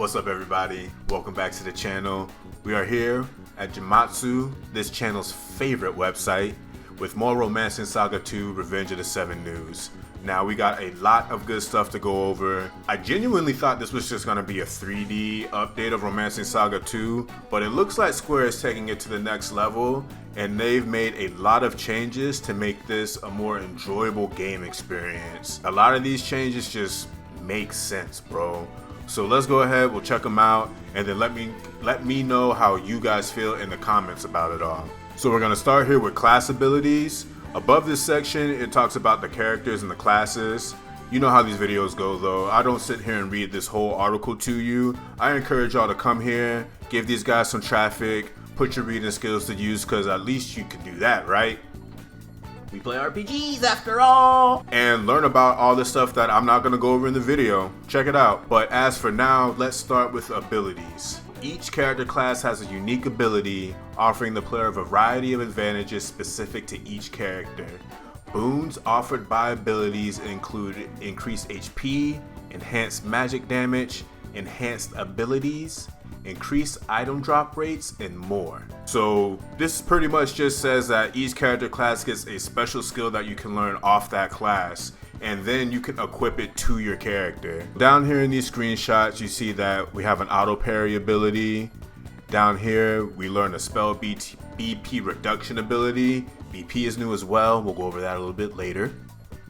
What's up, everybody? Welcome back to the channel. We are here at Gematsu, this channel's favorite website, with more Romancing Saga 2 Revenge of the Seven news. Now, we got a lot of good stuff to go over. I genuinely thought this was just going to be a 3D update of Romancing Saga 2, but it looks like Square is taking it to the next level, and they've made a lot of changes to make this a more enjoyable game experience. A lot of these changes just make sense, bro. So let's go ahead, we'll check them out, and then let me know how you guys feel in the comments about it all. So we're gonna start here with class abilities. Above this section, it talks about the characters and the classes. You know how these videos go though. I don't sit here and read this whole article to you. I encourage y'all to come here, give these guys some traffic, put your reading skills to use, because at least you can do that, right? We play RPGs after all! And learn about all the stuff that I'm not gonna go over in the video. Check it out. But as for now, let's start with abilities. Each character class has a unique ability, offering the player a variety of advantages specific to each character. Boons offered by abilities include increased HP, enhanced magic damage, enhanced abilities, increased item drop rates, and more. So this pretty much just says that each character class gets a special skill that you can learn off that class, and then you can equip it to your character. Down here in these screenshots, you see that we have an auto parry ability. Down here, we learn a spell BP reduction ability. BP is new as well. We'll go over that a little bit later.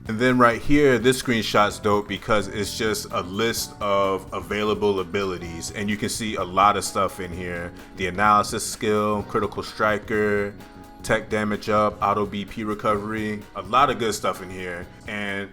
And then right here, this screenshot's dope because it's just a list of available abilities, and you can see a lot of stuff in here. The analysis skill, critical striker, tech damage up, auto BP recovery, a lot of good stuff in here. And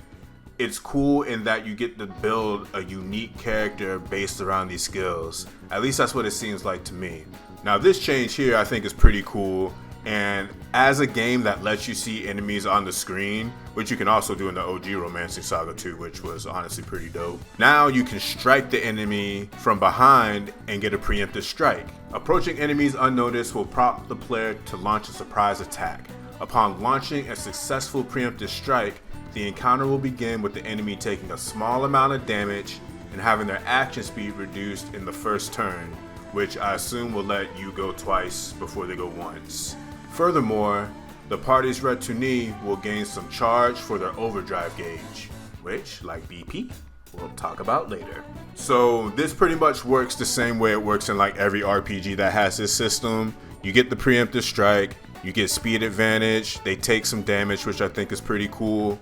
it's cool in that you get to build a unique character based around these skills. At least that's what it seems like to me. Now this change here I think is pretty cool, and as a game that lets you see enemies on the screen, which you can also do in the OG Romancing Saga 2, which was honestly pretty dope. Now you can strike the enemy from behind and get a preemptive strike. Approaching enemies unnoticed will prompt the player to launch a surprise attack. Upon launching a successful preemptive strike, the encounter will begin with the enemy taking a small amount of damage and having their action speed reduced in the first turn, which I assume will let you go twice before they go once. Furthermore, the party's retinue will gain some charge for their overdrive gauge, which, like BP, we'll talk about later. So this pretty much works the same way it works in like every RPG that has this system. You get the preemptive strike, you get speed advantage, they take some damage, which I think is pretty cool.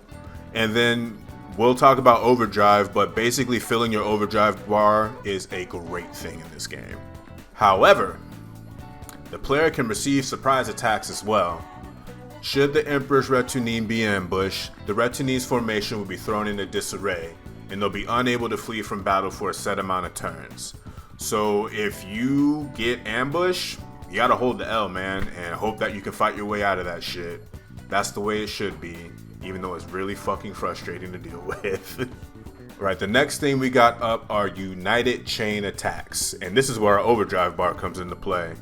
And then we'll talk about overdrive, but basically filling your overdrive bar is a great thing in this game. However, the player can receive surprise attacks as well. Should the Emperor's retinue be ambushed, the retinue's formation will be thrown into disarray, and they'll be unable to flee from battle for a set amount of turns. So if you get ambushed, you gotta hold the L, man, and hope that you can fight your way out of that shit. That's the way it should be, even though it's really fucking frustrating to deal with. Right, the next thing we got up are united chain attacks, and this is where our overdrive bar comes into play.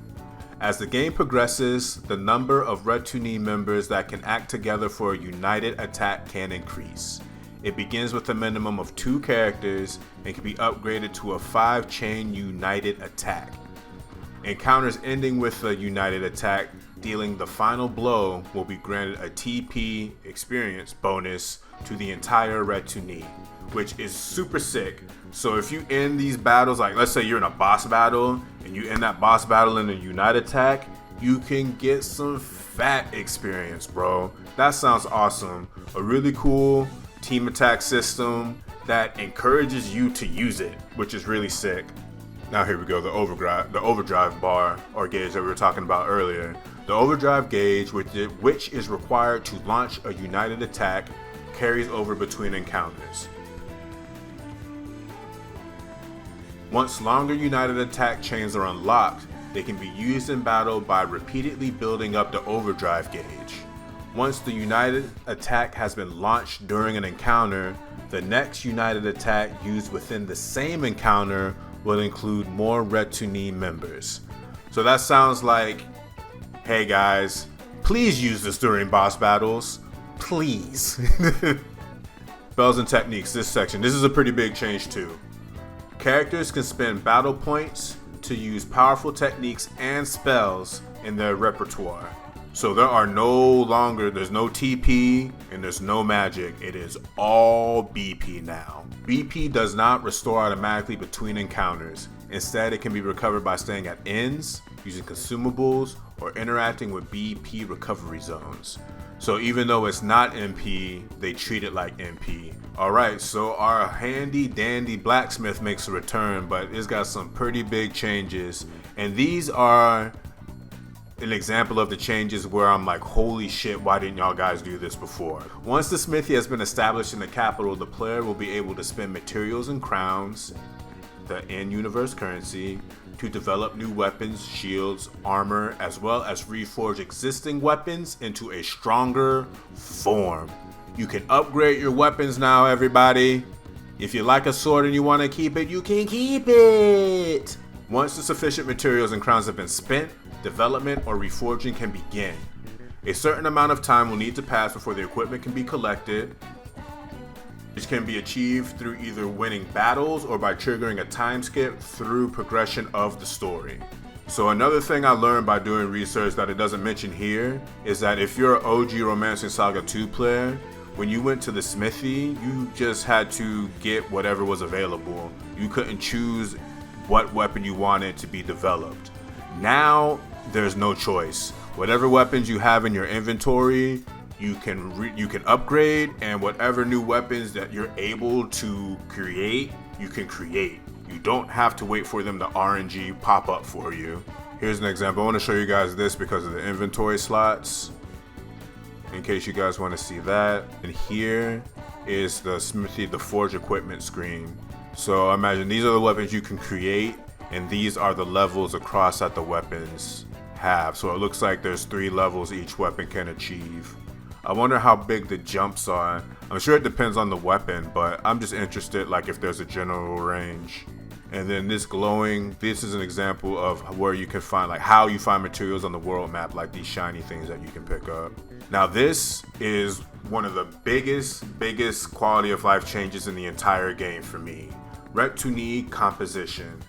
As the game progresses, the number of retinue members that can act together for a united attack can increase. It begins with a minimum of 2 characters and can be upgraded to a 5-chain united attack. Encounters ending with a united attack dealing the final blow will be granted a TP experience bonus to the entire retinue, which is super sick. So if you end these battles, like let's say you're in a boss battle and you end that boss battle in a united attack, you can get some fat experience, bro. That sounds awesome. A really cool team attack system that encourages you to use it, which is really sick. Now here we go, the overdrive bar or gauge that we were talking about earlier. The overdrive gauge, which is required to launch a united attack, carries over between encounters. Once longer united attack chains are unlocked, they can be used in battle by repeatedly building up the overdrive gauge. Once the united attack has been launched during an encounter, the next united attack used within the same encounter will include more retinue members. So that sounds like, hey guys, please use this during boss battles, please. Spells and techniques, this section. This is a pretty big change too. characters can spend battle points to use powerful techniques and spells in their repertoire. So there's no TP and there's no magic. It is all BP now. BP does not restore automatically between encounters. Instead, it can be recovered by staying at inns, using consumables, or interacting with BP recovery zones. So even though it's not MP, they treat it like MP. Alright, so our handy dandy Blacksmith makes a return, but it's got some pretty big changes. And these are an example of the changes where I'm like, holy shit, why didn't y'all guys do this before? Once the smithy has been established in the capital, the player will be able to spend materials and crowns, the in-universe currency, to develop new weapons, shields, armor, as well as reforge existing weapons into a stronger form. You can upgrade your weapons now, everybody. If you like a sword and you want to keep it, you can keep it. Once the sufficient materials and crowns have been spent, development or reforging can begin. A certain amount of time will need to pass before the equipment can be collected, which can be achieved through either winning battles or by triggering a time skip through progression of the story. So another thing I learned by doing research that it doesn't mention here is that if you're an OG Romancing Saga 2 player, when you went to the smithy, you just had to get whatever was available. You couldn't choose what weapon you wanted to be developed. Now, there's no choice. Whatever weapons you have in your inventory, you can upgrade, and whatever new weapons that you're able to create, you can create. You don't have to wait for them to RNG pop up for you. Here's an example. I want to show you guys this because of the inventory slots, in case you guys want to see that. And here is the smithy, the forge equipment screen. So imagine these are the weapons you can create, and these are the levels across that the weapons have. So it looks like there's 3 levels each weapon can achieve. I wonder how big the jumps are. I'm sure it depends on the weapon, but I'm just interested like if there's a general range. And then this is an example of where you can find, like how you find materials on the world map, like these shiny things that you can pick up. Now this is one of the biggest quality of life changes in the entire game for me. Retune composition.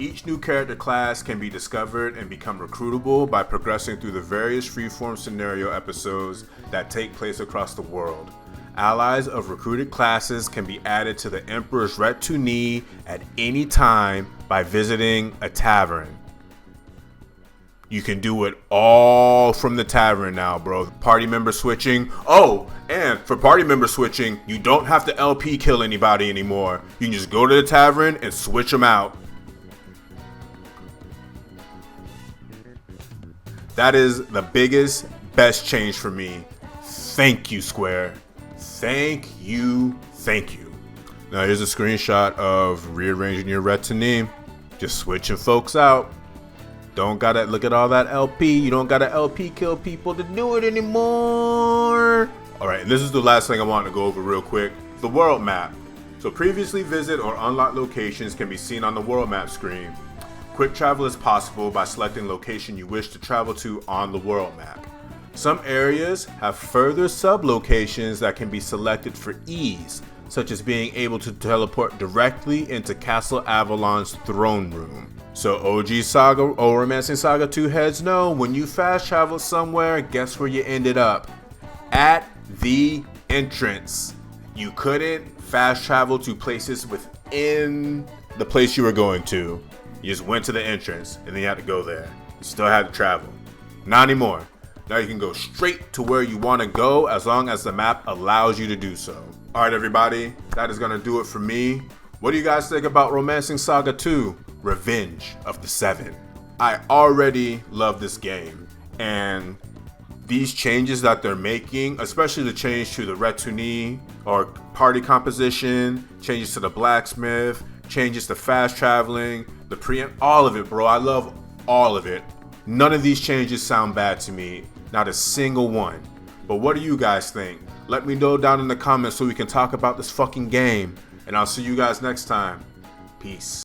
Each new character class can be discovered and become recruitable by progressing through the various freeform scenario episodes that take place across the world. Allies of recruited classes can be added to the Emperor's Retune at any time by visiting a tavern. You can do it all from the tavern now, bro. Party member switching. Oh, and for party member switching, you don't have to LP kill anybody anymore. You can just go to the tavern and switch them out. That is the best change for me. Thank you, Square. Thank you. Now here's a screenshot of rearranging your retinue. Just switching folks out. Don't gotta look at all that LP. You don't gotta LP kill people to do it anymore. Alright, and this is the last thing I want to go over real quick. The world map. So previously visit or unlocked locations can be seen on the world map screen. Quick travel is possible by selecting location you wish to travel to on the world map. Some areas have further sub-locations that can be selected for ease, such as being able to teleport directly into Castle Avalon's throne room. So OG Saga or Romancing Saga 2 heads know, when you fast travel somewhere, guess where you ended up? At the entrance. You couldn't fast travel to places within the place you were going to. You just went to the entrance and then you had to go there. You still had to travel. Not anymore. Now you can go straight to where you want to go as long as the map allows you to do so. Alright everybody, that is going to do it for me. What do you guys think about Romancing Saga 2? Revenge of the Seven. I already love this game, and these changes that they're making, especially the change to the Retune or party composition, changes to the Blacksmith, changes to fast traveling, the preempt, all of it, bro. I love all of it. None of these changes sound bad to me, not a single one. But what do you guys think? Let me know down in the comments so we can talk about this fucking game, and I'll see you guys next time. Peace.